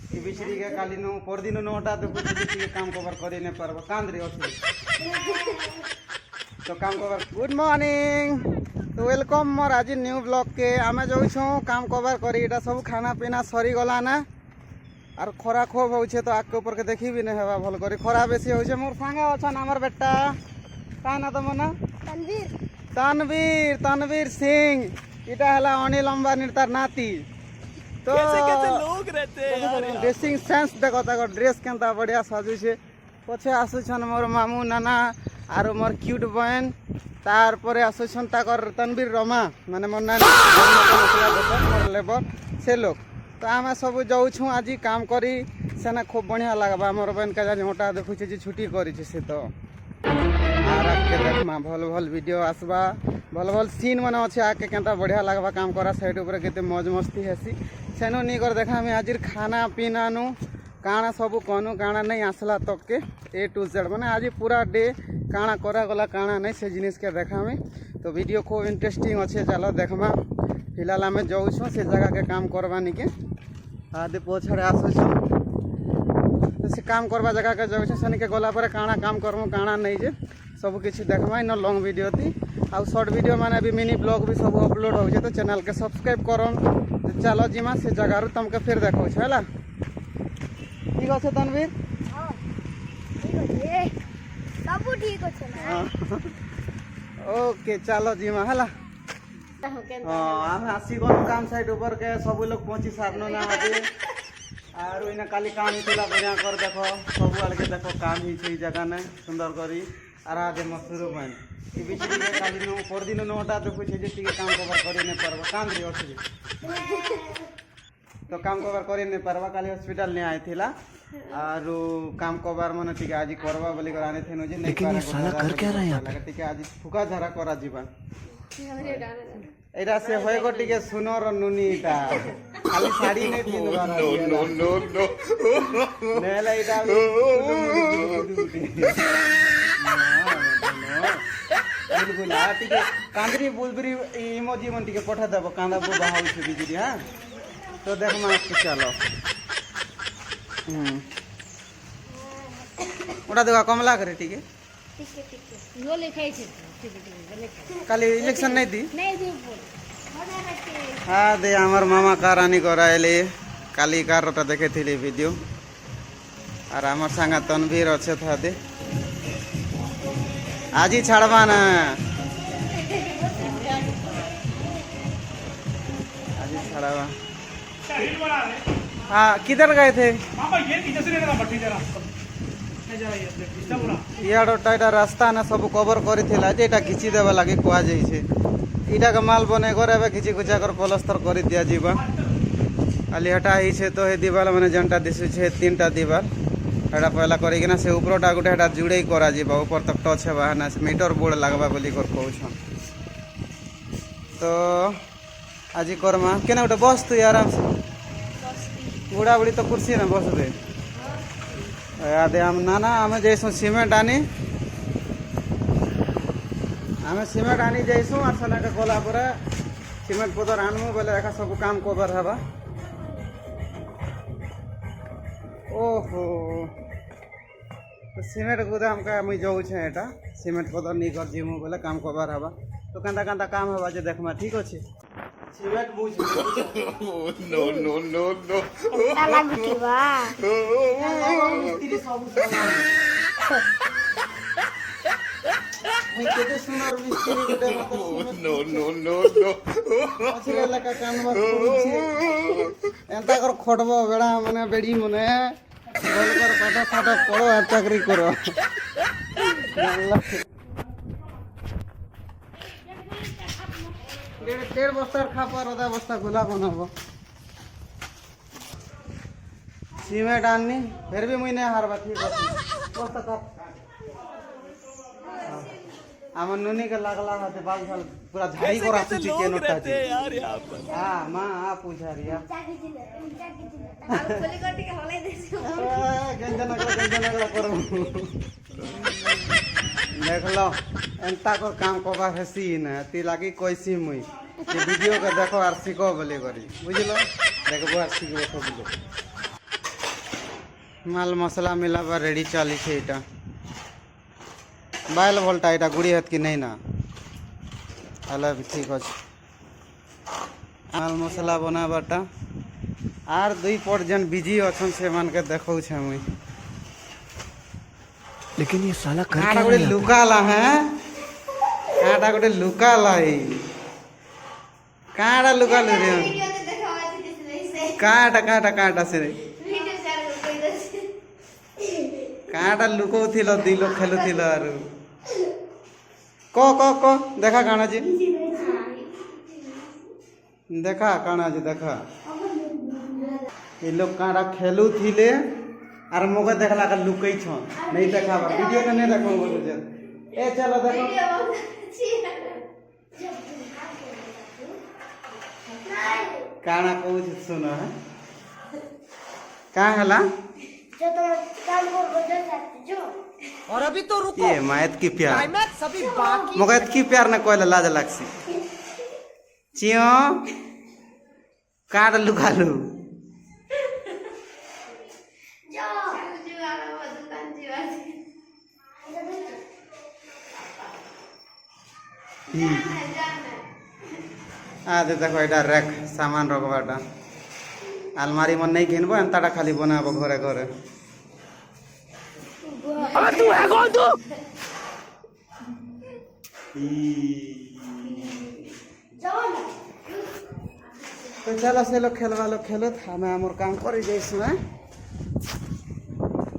इ बिचरी के काली नो परदिन नोटा देखु जे काम कवर करि नै परबो कांद्रे अछि तो काम कवर। गुड मॉर्निंग तो वेलकम मोर आज न्यू ब्लॉग के आमे जाऊ छौ काम कवर करी एटा सब खाना पीना सरी गला ना और खरा खूब होछे तो आग के ऊपर के देखी भी नहीं हवा भल करी खरा बेसी होछे। मोर संगे अछन हमर बेटा का ना तो मना तनवीर तनवीर तनवीर सिंह इटा हला अनिल अंबानी तार नाती तो कैसे लोग रहते हैं यार ड्रेसिंग सेंस देखो ताको ड्रेस केनता बढ़िया साजू छे पछे आसुछन मोर मामू नाना आरो मोर क्यूट बहन तार परे आसुछन ताकर तनवीर रमा माने मोर नानी मोर लेबर से लोग तो आमे सब जाऊ छु आज काम करी सेना खूब बढ़िया लागबा मोर बहन का जानी मोटा देखु छे जे छुट्टी करी छे से तो आर के देखमा भल भल वीडियो आसबा भल भल सीन माने अच्छे आके केनता बढ़िया लागबा काम करा साइड ऊपर केते मौज मस्ती हेसी सेनो नी कर देखा मैं आज खाना पीना नु काना सब कनु काना नहीं आसला तक के ए टू जेड माने आज पूरा डे काना करा गला काना नहीं से जिनिस के देखा में तो वीडियो खूब इंटरेस्टिंग अच्छे चलो देखमा फिलहाल आम जाऊ छो से जगह के काम करवानी के आदि पछड़े आसु छो तो से काम करवा जगह के जाऊ छो सनी के गला पर काना काम करमु काना नहीं जे सब किछि देखमा इन लॉन्ग वीडियो थी आ शॉर्ट वीडियो माने भी मिनी ब्लॉग भी सब अपलोड हो जे तो चैनल के सब्सक्राइब करम तो चलो जिमा से जगह रु तुमके फिर देखो छ हला ठीक আছে तनवीर हां ठीक আছে सब ठीक আছে ना ओके चलो जिमा हला हम आसी गन काम साइड ऊपर के सब लोग पहुंची सारनो ना आज और इना काली काम हिला बढ़िया कर देखो सब वाले के देखो काम ही छै जगह ने सुंदर करी आर आगे मसरूम बन ई बिचरी के काली नो परदिन नोटा देखु छै जे टिके काम कवर करि नै परबो कांद्रे अछि तो काम कवर करि नै परबा काली हॉस्पिटल ने आइ थिला और काम कवर माने टिके आज करबा बोली कर आने थेनो जे नै लेकिन ये साला कर क्या रहा है यहाँ पे टिके आज फुका धरा करा जीवन एरा से होय गो टिके सुनर नुनीटा खाली साड़ी नै दिन बार नो नो नो नेला इटा बिल्कुल आ टिके कांद्री बुलबरी इमोजी मन टिके पठा देबो कांदा बु बाहाउ छै बिजली हां तो देख मा चलो ओटा देखा कमला करे टिके यो लिखाई छे काली इलेक्शन नहीं दी नहीं दी हाँ दे हमार मामा कार आनी कराइले काली कार रोटा देखे थी वीडियो और हमार संगा तनवीर अच्छे था दे आज ही छाड़वा ना आज ही छाड़वा हाँ किधर गए थे याडोटा एटा रास्ता ना सब कवर करी थिला जे एटा खिची देबा लागि कुआ जाई छे इटा के माल बने कर एबे खिची खुचा कर प्लास्टर करी दिया जीवा खाली हटा ही छे तो हे दीवार माने जनता दिसु छे तीनटा दीवार एटा पहला करी के ना से ऊपरटा गुटे एटा जुड़े करा जीवा ऊपर तक टच हेबा ना से मीटर बोर्ड लागबा बोली कर कहू छ तो आज करमा केना उठे बस तू आराम से बुढ़ा बुढ़ी तो कुर्सी ना बस दे यादे हम नाना हमें जैसो सीमेंट आनी हमें सीमेंट आनी जैसो और सना के कोला पूरा सीमेंट पदर आनमु बोले देखा सब काम कवर हबा ओहो तो सीमेंट गोदाम का मुई जाऊ छे एटा सीमेंट पदर नी कर जिमु बोले काम कवर हबा तो कंदा कंदा काम हबा जे देखमा ठीक अछि सीमेंट बुझ नो नो नो नो ताला गुटीबा मिस्त्री सब सामान केते सुनर मिस्त्री गुटे नो नो नो नो असले लका कानवा छै एंता कर खोटबो बेड़ा माने बेड़ी मने बोल कर पाटा फाटा पड़ो आ चाकरी करो डेढ़ बस्ता खापर आधा बस्ता गुला बनाबो सीमेंट आनी फिर भी मुई नहीं हारबा ठीक है बस्ता का আমার নুনি के लागला हाथे बाल साल पूरा झाड़ी को राखू छी के नोटा छी यार यहाँ पर हां मां आ पूछा रिया खोली कोटी के हलाई देसी गंजना करो देख लो एंता को काम कोबा हेसी न ती लागी कोइसी मुई ये वीडियो के देखो आर सिखो बोले करी बुझलो देखबो आर सिखबो सब लोग মাল মশলা মিলাবা রেডি চালিছে এটা বাইল ভোল্টা এটা গুড়ি হাত কি নেই না তাহলে ঠিক আছে মাল মশলা বনাবাটা আর দুই পট যেন বিজি অছন সেমানকে দেখাউছে মুই लेकिन ये साला कर কাটা क्या গোটে रहा है লুকালা হ্যাঁ কাটা গোটে লুকালা এই কাটা লুকালু রে ভিডিওতে দেখা আছে দিছিলে কাটা কাটা কাটা সে ভিডিও শেয়ার করে দিছি কাটা লুকৌছিল দিল খেলুছিল আর ক দেখা কাଣା জি দেখা কাଣା জি দেখা এই লোক কাঁটা খেলুଥିଲେ আর মোকে দেখলা কা লুকাই ছন নেই দেখাবা ভিডিওটা নেই দেখো বলছে এ চলো দেখো কাଣା কହୁଛି ଶୁଣ କାଁ ହେଲା जो तुम काम कर जो सकते जो और अभी तो रुको ये मायत की प्यार क्लाइमैक्स अभी बाकी मोके की प्यार न कहले लाज लागसी चियो काट लुकालू जो जुआला वो दुकान जुआ आदे देखो एटा रैक सामान रखबाटा अलमारी मन नहीं घिनबो एंताटा खाली बनाबो घरे घरे अबे तू है कौन तू जाओ ना तो चलो से लोग खेलवा लो खेलो हमें हमर काम करी जैसु हैं